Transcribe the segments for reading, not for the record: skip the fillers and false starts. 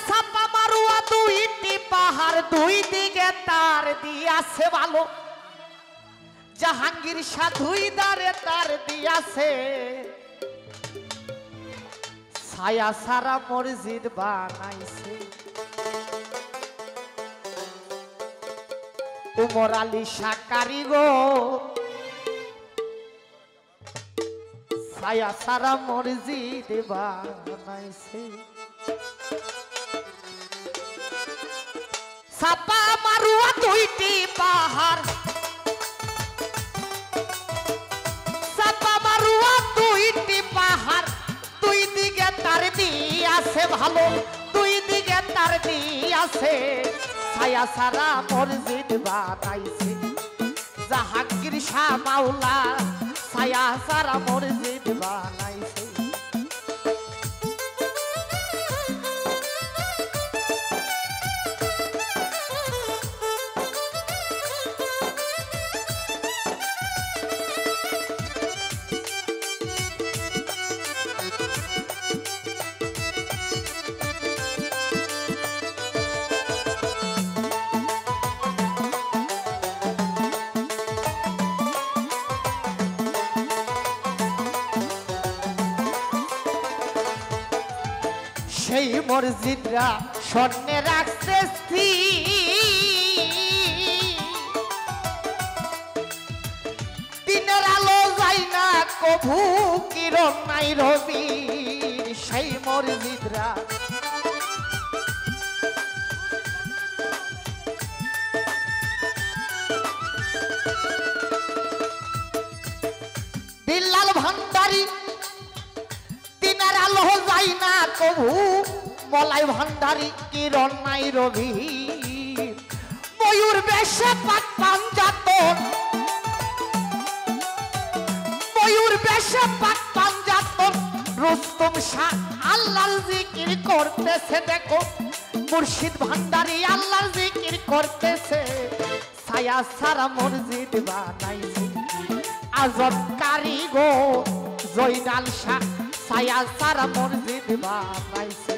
ছাপা মারুয়া দুইটি পাহাড় দুই দিকে তার দিয়াছে ভালো জাহাঙ্গীর শাহ দুই দারে তার দিয়াছে ছায়া সারা মসজিদ বানাইছে উমর আলী শাহ কারিগর ছায়া সারা মসজিদ বানাইছে ছাপা মারুয়া দুইটি পাহাড় ছাপা মারুয়া দুইটি পাহাড় দুই দিকে তার দিয়াছে ভালো দুই দিকে তার দিয়াছে ছায়া সারা মসজিদ বানাইছে জাহাঙ্গীর শাহ মাওলা ছায়া সারা মসজিদ বানাইছে সেই মসজিদরা স্বর্ণে রাখছে দিনের আলো যায় না কভু কিরণ নাই রবি সেই মসজিদরা বিল্লাল ভান্ডারী দিনের আলো যায় না কভু মলাই ভান্ডারী কিরণ নাই রবি ময়ূর বেশে পাক পাঞ্জাতন ময়ূর বেশে পাক পাঞ্জাতন রুস্তম শাহ আল্লাহর জিকির করতেছে দেখো মুর্শিদ ভান্ডারী আল্লাহর জিকির করতেছে ছায়া সারা মসজিদ বানাইছে আজব কারিগর জয়নাল শাহ ছায়া সারা মসজিদ বানাইছে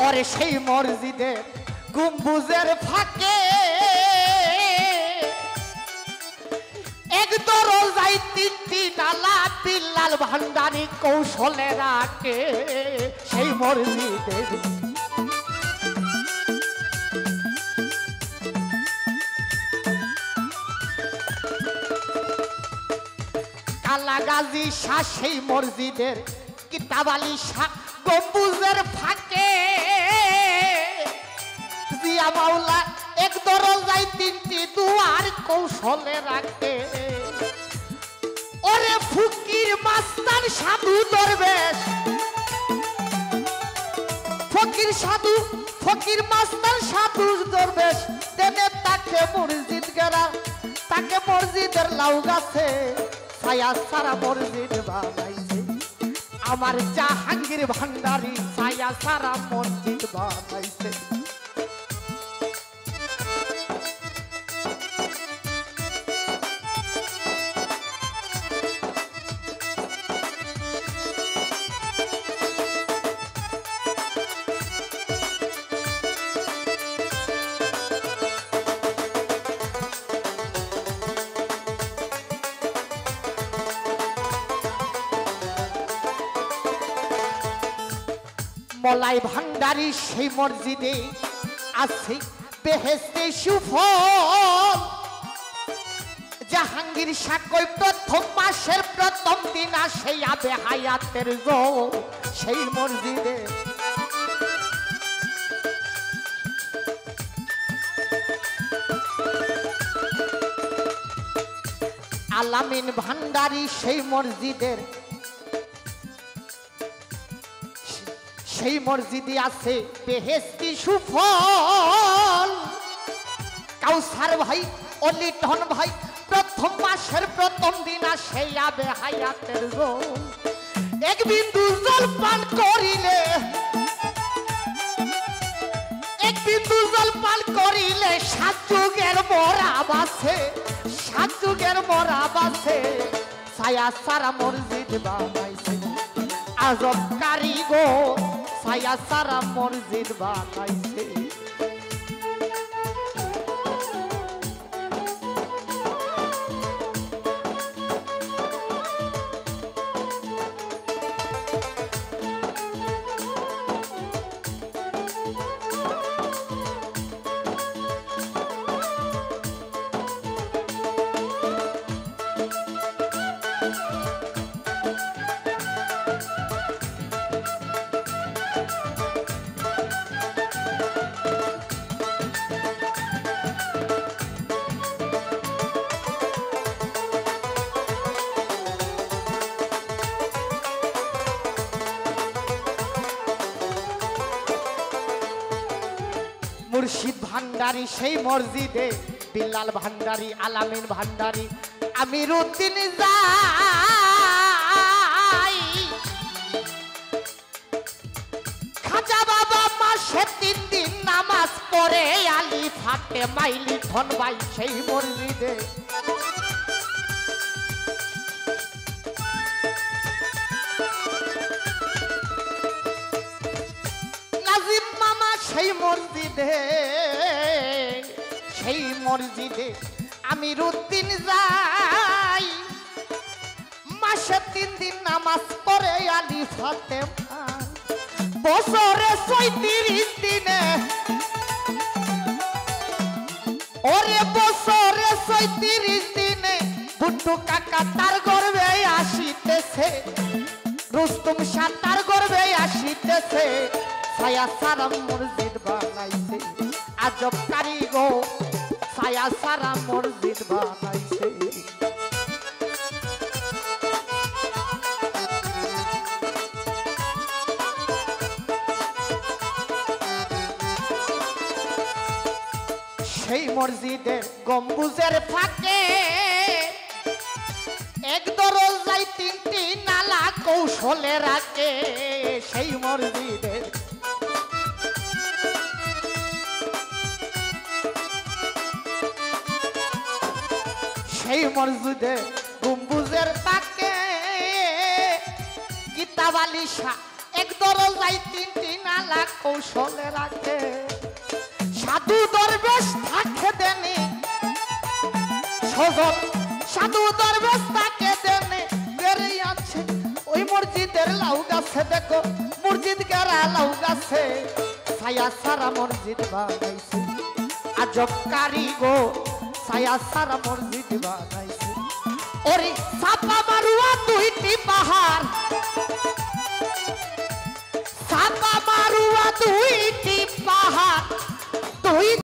ওরে সেই মসজিদের গম্বুজের ফাঁকে এক দরজায় তিনটি ডালা বিল্লাল ভান্ডারী কৌশলে রাখে সেই মসজিদের কালাগাজী শাহ সেই মসজিদের কিতাব আলী শাহ গম্বুজের ফাঁকে জিয়া মাওলা এক দরজায় তিনটি দুয়ার কৌশলে রাখে ওরে ফকির মাস্তান সাধু দরবেশ ফকির মাস্তান সাধু দরবেশ দেনে তাকে মসজিদ গেরা তাকে মসজিদের লাউ গাছে ছায়া সারা মসজিদ বানাইছে আমার জাহাঙ্গীর ভান্ডারী ছায়া সারা মসজিদ বানাইছে মলাই ভান্ডারী সেই মসজিদে আছে বেহেশতে সুফল জাহাঙ্গীর শাহ কই প্রথম মাসের প্রথম দিন আসে আবে হায়াতের জোর সেই মসজিদে আলামিন ভান্ডারী সেই মসজিদের সেই মসজিদে আছে বেহেশতি সুফল। কাউসার ভাই ও লিটন ভাই প্রথম মাসের প্রথম দিন আসে আবে হায়াতের জল। এক বিন্দু জল পান করিলে, এক বিন্দু জল পান করিলে সাত যুগের মরাব আছে, সাত যুগের মরাব আছে। ছায়া সারা মসজিদ বানাইছে আজব কারিগর, ছায়া সারা মসজিদ বানাইছে। মুর্শিদ ভান্ডারী সেই মসজিদে, বিল্লাল ভান্ডারী, আলামিন ভান্ডারী, আমিরউদ্দিন যাই। খাজা বাবা মাসে 3 দিন নামাজ পড়ে, আলী ফাতে মাইলি ধন ভাই সেই মসজিদে। নাজিম মামা সেই মসজিদে, সেই মসজিদে আমিরউদ্দিন যাই। মাসে 3 দিন নামাজ পড়ে আলী ফাতেমা। বছরে 34 দিনে, ওরে বছরে 34 দিনে বুট্টু কাকা তার গর্বে আসিতেছে, রুস্তম শাহ তার গর্বে আসিতেছে। ছায়া সারা মসজিদ বানাইছে আজব কারিগর, ছায়া সারা মসজিদ বানাইছে। সেই মসজিদে গম্বুজের ফাঁকে এক দরজায় 3টি নালা কৌশলে রাখে। সেই মসজিদে সেই মসজিদে গম্বুজের তাকে কিতাব আলী শাহ এক দরজায় 3টি নালা কৌশলে রাখে। সাধু দরবেশ থাকে দেনে সজল, সাধু দরবেশ থাকে দেনে বেড়ে আছে ওই মসজিদের লাউ গাছে। দেখো মসজিদ গেরা লাউ গাছে, ছায়া সারা মসজিদ বানাইছে আজব কারিগর, ছায়া সারা মসজিদ বানাইছে। ওরে সাপা মারুয়া 2টি পাহাড়, সাপা মারুয়া 2টি পাহাড়, 2